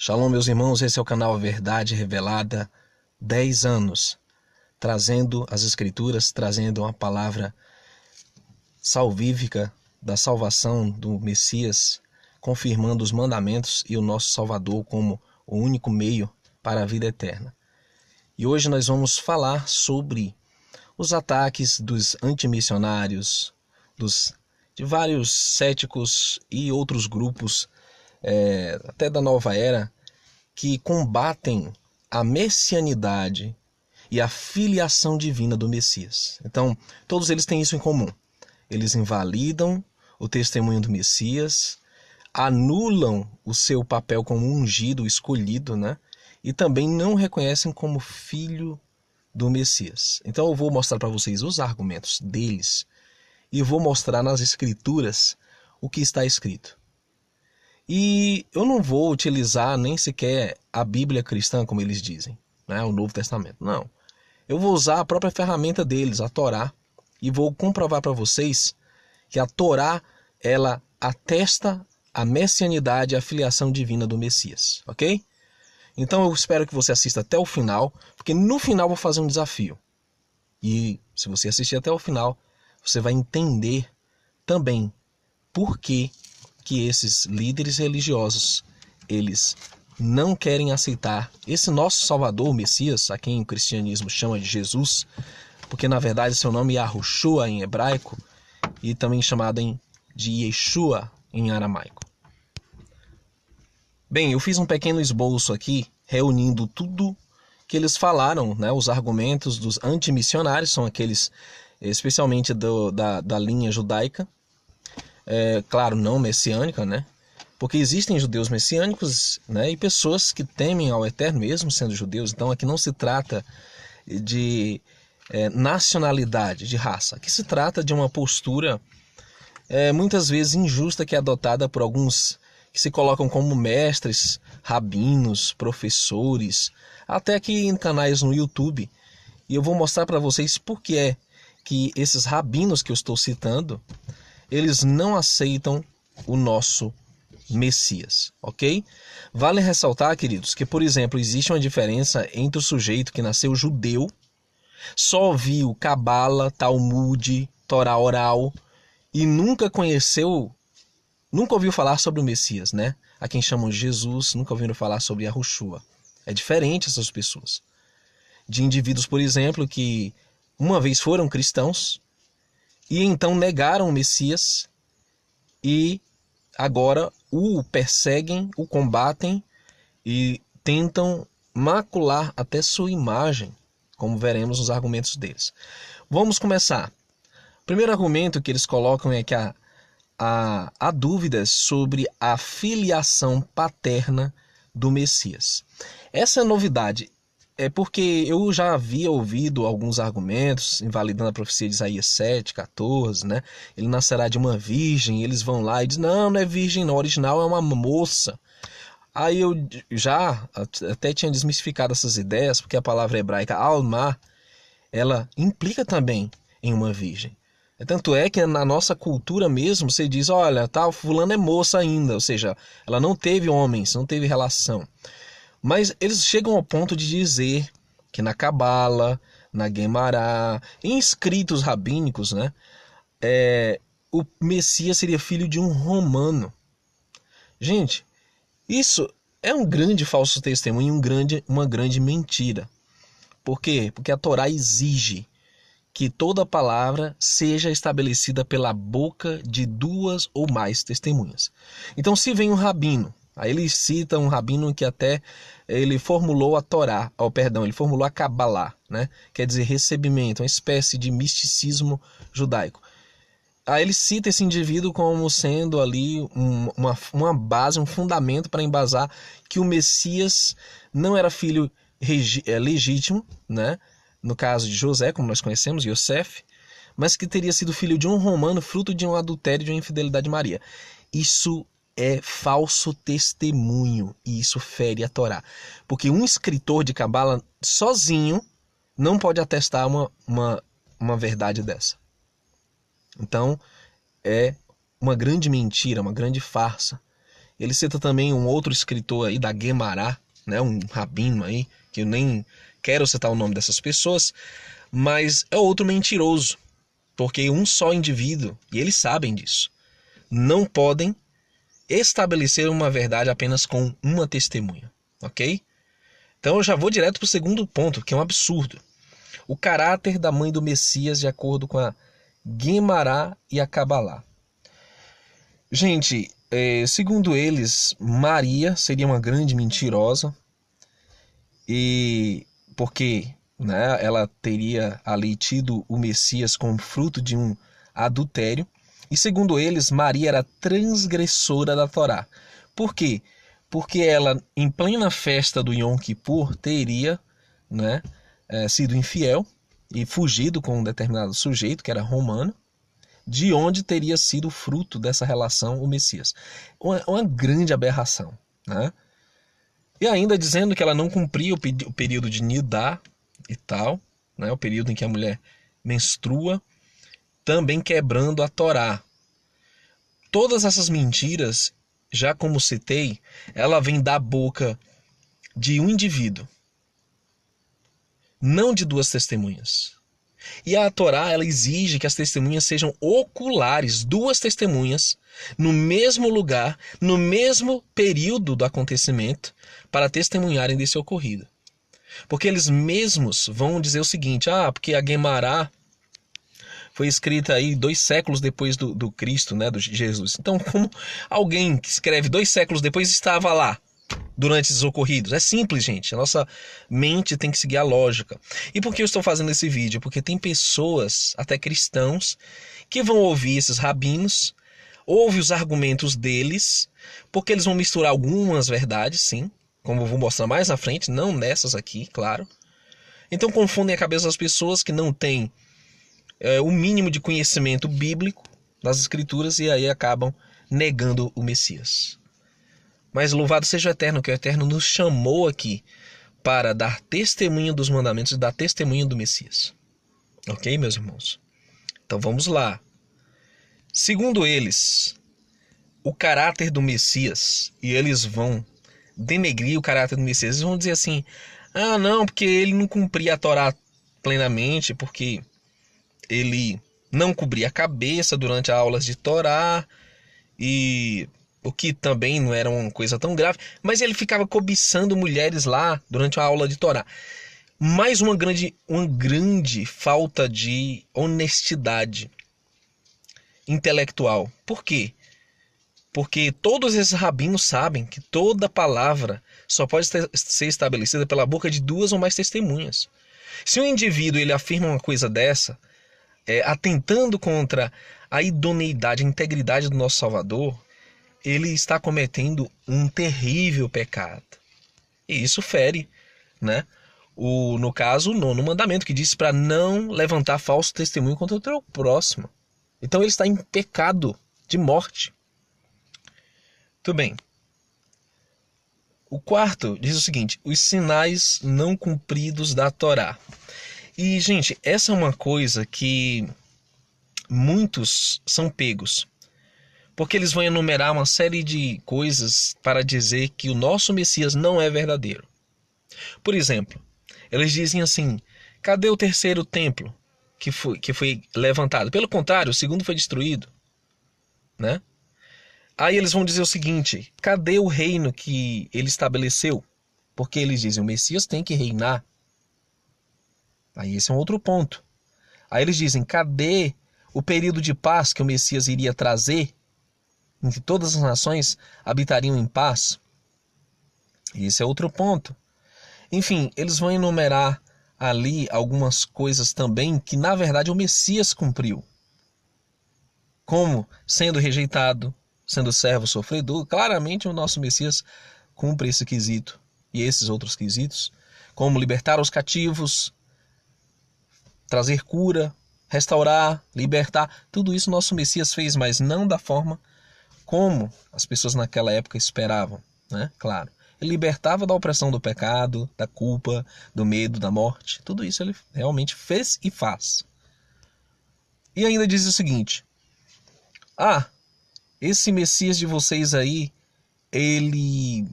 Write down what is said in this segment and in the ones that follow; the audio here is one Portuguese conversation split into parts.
Shalom, meus irmãos, esse é o canal Verdade Revelada, 10 anos, trazendo as Escrituras, trazendo uma palavra salvífica da salvação do Messias, confirmando os mandamentos e o nosso Salvador como o único meio para a vida eterna. E hoje nós vamos falar sobre os ataques dos antimissionários, de vários céticos e outros grupos, até da nova era, que combatem a messianidade e a filiação divina do Messias. Então, todos eles têm isso em comum. Eles invalidam o testemunho do Messias, anulam o seu papel como ungido, escolhido, né? E também não reconhecem como filho do Messias. Então eu vou mostrar para vocês os argumentos deles e vou mostrar nas Escrituras o que está escrito. E eu não vou utilizar nem sequer a Bíblia cristã, como eles dizem, né? O Novo Testamento. Não. Eu vou usar a própria ferramenta deles, a Torá, e vou comprovar para vocês que a Torá, ela atesta a messianidade e a filiação divina do Messias, ok? Então eu espero que você assista até o final, porque no final eu vou fazer um desafio. E se você assistir até o final, você vai entender também por que esses líderes religiosos, eles não querem aceitar esse nosso Salvador, o Messias, a quem o cristianismo chama de Jesus, porque na verdade seu nome é Yahushua em hebraico e também chamado de Yeshua em aramaico. Bem, eu fiz um pequeno esboço aqui, reunindo tudo que eles falaram, né? Os argumentos dos antimissionários, são aqueles especialmente da linha judaica, claro, não messiânica, né? Porque existem judeus messiânicos, né? E pessoas que temem ao Eterno, mesmo sendo judeus. Então aqui não se trata de nacionalidade, de raça. Aqui se trata de uma postura muitas vezes injusta que é adotada por alguns que se colocam como mestres, rabinos, professores, até aqui em canais no YouTube. E eu vou mostrar para vocês por que é que esses rabinos que eu estou citando, eles não aceitam o nosso Messias, ok? Vale ressaltar, queridos, que, por exemplo, existe uma diferença entre o sujeito que nasceu judeu, só ouviu Cabala, Talmud, Torá oral e nunca ouviu falar sobre o Messias, né? A quem chamam de Jesus, nunca ouviram falar sobre Yahushua. É diferente essas pessoas. De indivíduos, por exemplo, que uma vez foram cristãos e então negaram o Messias e agora o perseguem, o combatem e tentam macular até sua imagem, como veremos nos argumentos deles. Vamos começar. O primeiro argumento que eles colocam é que há dúvidas sobre a filiação paterna do Messias. Essa novidade é porque eu já havia ouvido alguns argumentos invalidando a profecia de Isaías 7:14, né? Ele nascerá de uma virgem, eles vão lá e dizem, não é virgem não, o original é uma moça. Aí eu já até tinha desmistificado essas ideias, porque a palavra hebraica alma, ela implica também em uma virgem. Tanto é que na nossa cultura mesmo, você diz, olha, tal, fulano é moça ainda, ou seja, ela não teve homens, não teve relação. Mas eles chegam ao ponto de dizer que na Cabala, na Guemará, em escritos rabínicos, né, o Messias seria filho de um romano. Gente, isso é um grande falso testemunho, uma grande mentira. Por quê? Porque a Torá exige que toda palavra seja estabelecida pela boca de 2 ou mais testemunhas. Então, se vem um rabino, aí ele cita um rabino que até ele formulou a Torá, ele formulou a Cabalá, né? Quer dizer recebimento, uma espécie de misticismo judaico. Aí ele cita esse indivíduo como sendo ali uma base, um fundamento para embasar que o Messias não era filho legítimo, né? No caso de José, como nós conhecemos, Yosef, mas que teria sido filho de um romano, fruto de um adultério e de uma infidelidade de Maria. Isso é falso testemunho e isso fere a Torá. Porque um escritor de Cabala sozinho não pode atestar uma verdade dessa. Então, é uma grande mentira, uma grande farsa. Ele cita também um outro escritor aí da Guemará, né, um rabino aí, que eu nem quero citar o nome dessas pessoas, mas é outro mentiroso, porque um só indivíduo, e eles sabem disso, não podem estabelecer uma verdade apenas com uma testemunha, ok? Então eu já vou direto para o segundo ponto, que é um absurdo. O caráter da mãe do Messias de acordo com a Guemará e a Cabalá. Gente, segundo eles, Maria seria uma grande mentirosa, e porque, né, ela teria ali tido o Messias como fruto de um adultério. E segundo eles, Maria era transgressora da Torá. Por quê? Porque ela, em plena festa do Yom Kippur, teria, né, sido infiel e fugido com um determinado sujeito, que era romano, de onde teria sido fruto dessa relação o Messias. Uma grande aberração, né? E ainda dizendo que ela não cumpria o período de nidá e tal, né, o período em que a mulher menstrua, também quebrando a Torá. Todas essas mentiras, já como citei, ela vem da boca de um indivíduo, não de duas testemunhas. E a Torá, ela exige que as testemunhas sejam oculares, duas testemunhas, no mesmo lugar, no mesmo período do acontecimento, para testemunharem desse ocorrido. Porque eles mesmos vão dizer o seguinte, porque a Guemará foi escrita aí 2 séculos depois do Cristo, né, do Jesus. Então, como alguém que escreve 2 séculos depois estava lá durante esses ocorridos? É simples, gente. A nossa mente tem que seguir a lógica. E por que eu estou fazendo esse vídeo? Porque tem pessoas, até cristãos, que vão ouvir esses rabinos, ouve os argumentos deles, porque eles vão misturar algumas verdades, sim, como eu vou mostrar mais na frente, não nessas aqui, claro. Então confundem a cabeça das pessoas que não têm o mínimo de conhecimento bíblico das Escrituras e aí acabam negando o Messias. Mas louvado seja o Eterno, que o Eterno nos chamou aqui para dar testemunho dos mandamentos e dar testemunho do Messias. Ok, meus irmãos? Então vamos lá. Segundo eles, o caráter do Messias, e eles vão denegrir o caráter do Messias, eles vão dizer assim, não, porque ele não cumpria a Torá plenamente, porque ele não cobria a cabeça durante as aulas de Torá, e o que também não era uma coisa tão grave, mas ele ficava cobiçando mulheres lá durante a aula de Torá. Mais uma grande falta de honestidade intelectual. Por quê? Porque todos esses rabinos sabem que toda palavra só pode ser estabelecida pela boca de 2 ou mais testemunhas. Se um indivíduo ele afirma uma coisa dessa, atentando contra a idoneidade, a integridade do nosso Salvador, ele está cometendo um terrível pecado. E isso fere, né? No caso, o 9º mandamento, que diz para não levantar falso testemunho contra o teu próximo. Então ele está em pecado de morte. Tudo bem. O 4º diz o seguinte, os sinais não cumpridos da Torá. E, gente, essa é uma coisa que muitos são pegos. Porque eles vão enumerar uma série de coisas para dizer que o nosso Messias não é verdadeiro. Por exemplo, eles dizem assim, cadê o 3º templo que foi levantado? Pelo contrário, o 2º foi destruído, né? Aí eles vão dizer o seguinte, cadê o reino que ele estabeleceu? Porque eles dizem, o Messias tem que reinar. Aí esse é um outro ponto. Aí eles dizem, cadê o período de paz que o Messias iria trazer, em que todas as nações habitariam em paz? E esse é outro ponto. Enfim, eles vão enumerar ali algumas coisas também que na verdade o Messias cumpriu. Como sendo rejeitado, sendo servo sofredor, claramente o nosso Messias cumpre esse quesito e esses outros quesitos, como libertar os cativos, trazer cura, restaurar, libertar, tudo isso nosso Messias fez, mas não da forma como as pessoas naquela época esperavam, né? Claro, ele libertava da opressão do pecado, da culpa, do medo, da morte, tudo isso ele realmente fez e faz. E ainda diz o seguinte, esse Messias de vocês aí, ele,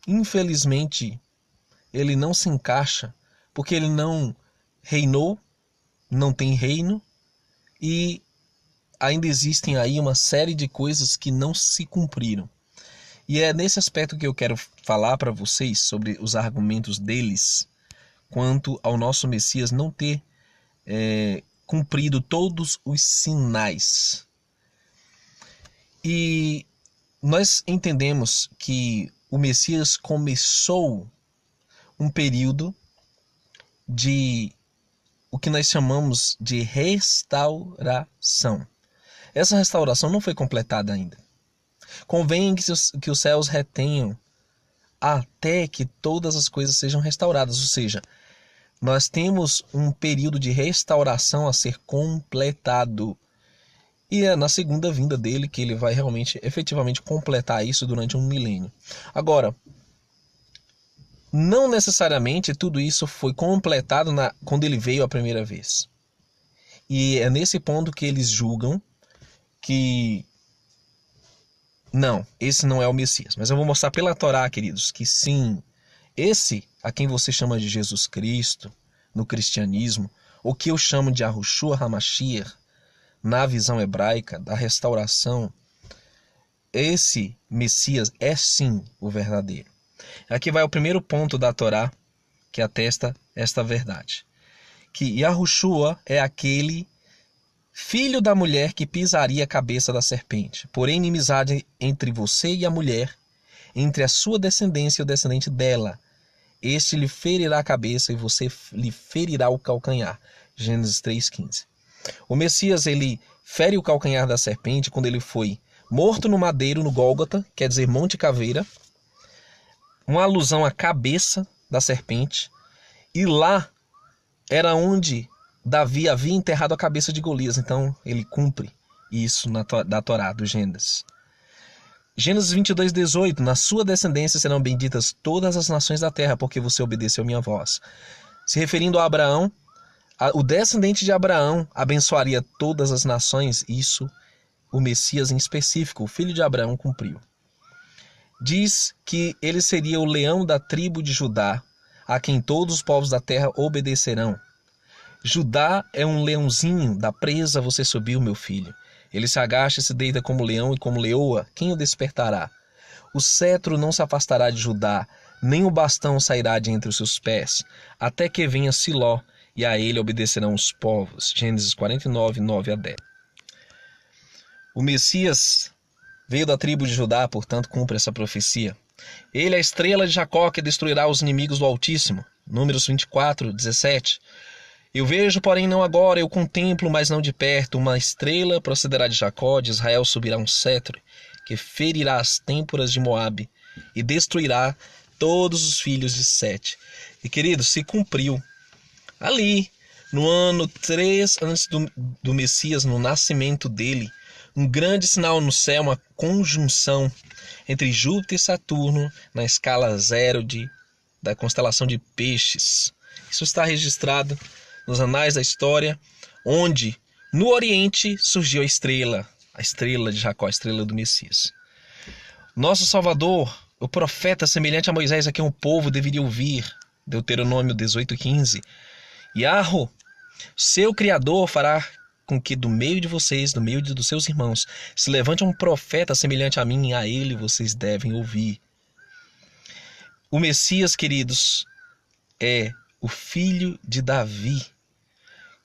infelizmente, ele não se encaixa, porque ele não reinou, não tem reino, e ainda existem aí uma série de coisas que não se cumpriram. E é nesse aspecto que eu quero falar para vocês sobre os argumentos deles quanto ao nosso Messias não ter cumprido todos os sinais. E nós entendemos que o Messias começou um período de o que nós chamamos de restauração. Essa restauração não foi completada ainda. Convém que os céus retenham até que todas as coisas sejam restauradas, ou seja, nós temos um período de restauração a ser completado. E é na segunda vinda dele que ele vai realmente, efetivamente completar isso durante um milênio. Agora, não necessariamente tudo isso foi completado quando ele veio a primeira vez. E é nesse ponto que eles julgam que não, esse não é o Messias. Mas eu vou mostrar pela Torá, queridos, que sim, esse a quem você chama de Jesus Cristo no cristianismo, o que eu chamo de Yahushua HaMashiach na visão hebraica da restauração, esse Messias é sim o verdadeiro. Aqui vai o primeiro ponto da Torá que atesta esta verdade. Que Yahushua é aquele filho da mulher que pisaria a cabeça da serpente. Porém, inimizade entre você e a mulher, entre a sua descendência e o descendente dela. Este lhe ferirá a cabeça e você lhe ferirá o calcanhar. Gênesis 3,15. O Messias, ele fere o calcanhar da serpente quando ele foi morto no madeiro, no Gólgota, quer dizer, Monte Caveira, uma alusão à cabeça da serpente, e lá era onde Davi havia enterrado a cabeça de Golias. Então ele cumpre isso da Torá, do Gênesis. Gênesis 22:18, na sua descendência serão benditas todas as nações da terra, porque você obedeceu minha voz. Se referindo a Abraão, o descendente de Abraão abençoaria todas as nações. Isso o Messias em específico, o filho de Abraão, cumpriu. Diz que ele seria o leão da tribo de Judá, a quem todos os povos da terra obedecerão. Judá é um leãozinho, da presa você subiu, meu filho. Ele se agacha e se deita como leão e como leoa, quem o despertará? O cetro não se afastará de Judá, nem o bastão sairá de entre os seus pés, até que venha Siló, e a ele obedecerão os povos. Gênesis 49, 9-10. O Messias veio da tribo de Judá, portanto cumpre essa profecia. Ele é a estrela de Jacó que destruirá os inimigos do Altíssimo. Números 24, 17. Eu vejo, porém não agora, eu contemplo, mas não de perto, uma estrela procederá de Jacó, de Israel subirá um cetro, que ferirá as têmporas de Moabe, e destruirá todos os filhos de Sete. E queridos, se cumpriu. Ali, no ano 3 antes do Messias, no nascimento dele, um grande sinal no céu, uma conjunção entre Júpiter e Saturno, na escala 0 da constelação de Peixes. Isso está registrado nos anais da história, onde no Oriente surgiu a estrela de Jacó, a estrela do Messias. Nosso Salvador, o profeta semelhante a Moisés, a quem o povo deveria ouvir, Deuteronômio 18:15. Yahweh, seu Criador, fará com que do meio de vocês, do meio dos seus irmãos, se levante um profeta semelhante a mim, e a ele vocês devem ouvir. O Messias, queridos, é o filho de Davi.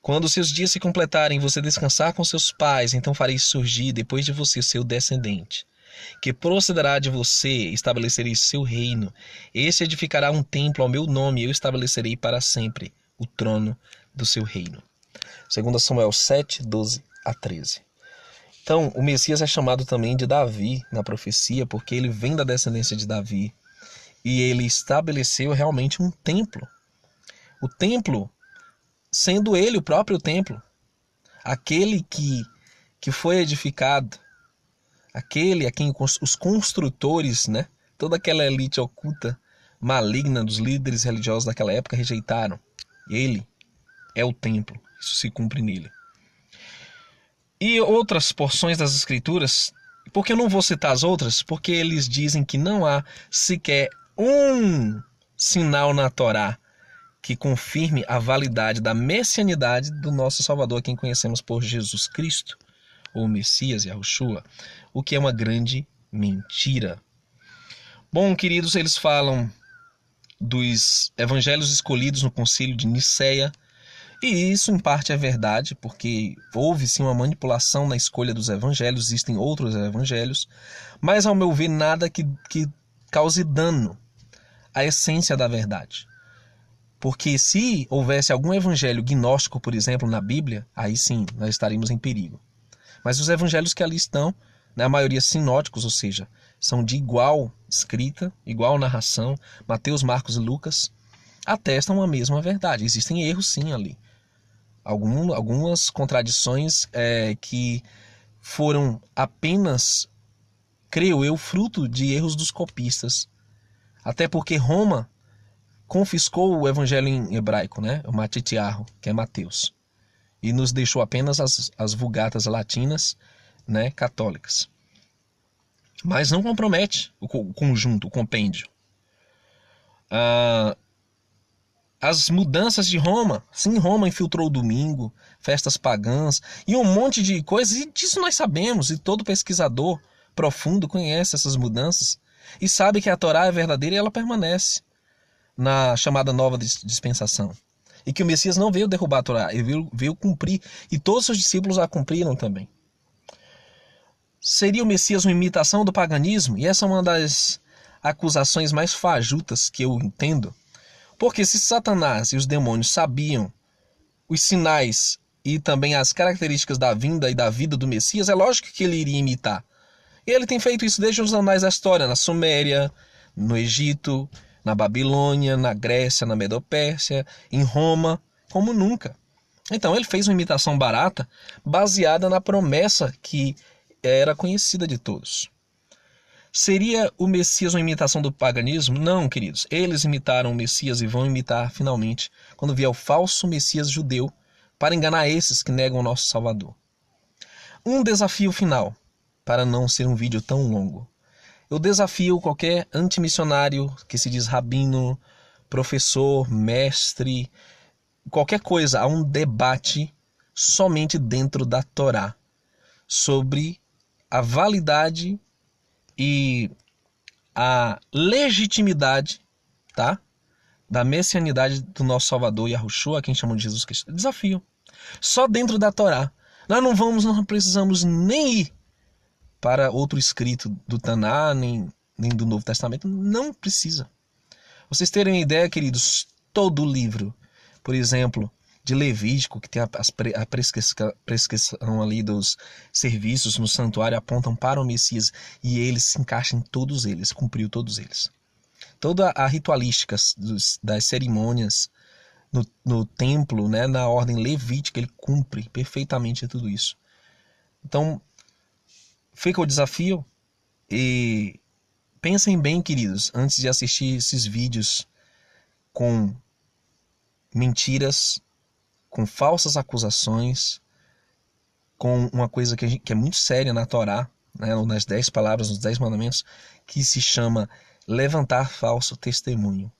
Quando seus dias se completarem, você descansar com seus pais, então farei surgir depois de você seu descendente, que procederá de você, estabelecerei seu reino. Este edificará um templo ao meu nome, e eu estabelecerei para sempre o trono do seu reino. 2 Samuel 7, 12-13. Então, o Messias é chamado também de Davi na profecia, porque ele vem da descendência de Davi, e ele estabeleceu realmente um templo. O templo sendo ele o próprio templo, aquele que foi edificado, aquele a quem os construtores, toda aquela elite oculta, maligna dos líderes religiosos daquela época rejeitaram. Ele é o templo, isso se cumpre nele. E outras porções das Escrituras Por que eu não vou citar as outras? Porque eles dizem que não há sequer um sinal na Torá que confirme a validade da messianidade do nosso Salvador, a quem conhecemos por Jesus Cristo, ou Messias, Yahushua, o que é uma grande mentira. Bom, queridos, eles falam dos evangelhos escolhidos no concílio de Niceia, e isso em parte é verdade, porque houve sim uma manipulação na escolha dos evangelhos, existem outros evangelhos, mas ao meu ver nada que cause dano à essência da verdade. Porque se houvesse algum evangelho gnóstico, por exemplo, na Bíblia, aí sim nós estaríamos em perigo. Mas os evangelhos que ali estão, na maioria sinóticos, ou seja, são de igual escrita, igual narração, Mateus, Marcos e Lucas, atestam a mesma verdade. Existem erros sim ali. Algumas contradições que foram apenas, creio eu, fruto de erros dos copistas. Até porque Roma confiscou o evangelho em hebraico, né? O Matitiarro, que é Mateus, e nos deixou apenas as vulgatas latinas, né, católicas. Mas não compromete o conjunto, o compêndio. As mudanças de Roma, sim, Roma infiltrou o domingo, festas pagãs e um monte de coisas, e disso nós sabemos, e todo pesquisador profundo conhece essas mudanças e sabe que a Torá é verdadeira e ela permanece na chamada nova dispensação. E que o Messias não veio derrubar a Torá, ele veio cumprir, e todos os seus discípulos a cumpriram também. Seria o Messias uma imitação do paganismo? E essa é uma das acusações mais fajutas que eu entendo. Porque se Satanás e os demônios sabiam os sinais e também as características da vinda e da vida do Messias, é lógico que ele iria imitar. E ele tem feito isso desde os anais da história, na Suméria, no Egito, na Babilônia, na Grécia, na Medopérsia, em Roma, como nunca. Então ele fez uma imitação barata, baseada na promessa que era conhecida de todos. Seria o Messias uma imitação do paganismo? Não, queridos. Eles imitaram o Messias e vão imitar finalmente quando vier o falso Messias judeu para enganar esses que negam o nosso Salvador. Um desafio final, para não ser um vídeo tão longo. Eu desafio qualquer antimissionário que se diz rabino, professor, mestre, qualquer coisa, a um debate somente dentro da Torá sobre a validade e a legitimidade, tá, da messianidade do nosso Salvador Yahushua, a quem chamam de Jesus Cristo. Desafio. Só dentro da Torá. Nós não precisamos nem ir para outro escrito do Taná, nem do Novo Testamento. Não precisa. Vocês terem uma ideia, queridos, todo o livro, por exemplo, de Levítico, que tem a prescrição ali dos serviços no santuário, apontam para o Messias, e eles se encaixam em todos eles, cumpriu todos eles. Toda a ritualística das cerimônias no templo, né, na ordem levítica, ele cumpre perfeitamente tudo isso. Então, fica o desafio, e pensem bem, queridos, antes de assistir esses vídeos com mentiras, com falsas acusações, com uma coisa que é muito séria na Torá, né, nas 10 palavras, nos 10 mandamentos, que se chama levantar falso testemunho.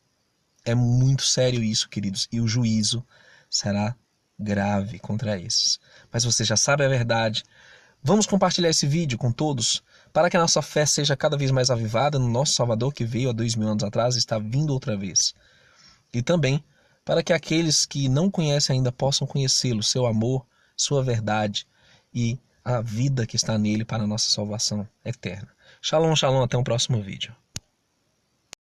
É muito sério isso, queridos, e o juízo será grave contra esses. Mas você já sabe a verdade. Vamos compartilhar esse vídeo com todos, para que a nossa fé seja cada vez mais avivada no nosso Salvador, que veio há 2000 anos atrás e está vindo outra vez. E também para que aqueles que não conhecem ainda possam conhecê-lo, seu amor, sua verdade e a vida que está nele para a nossa salvação eterna. Shalom, shalom, até o próximo vídeo.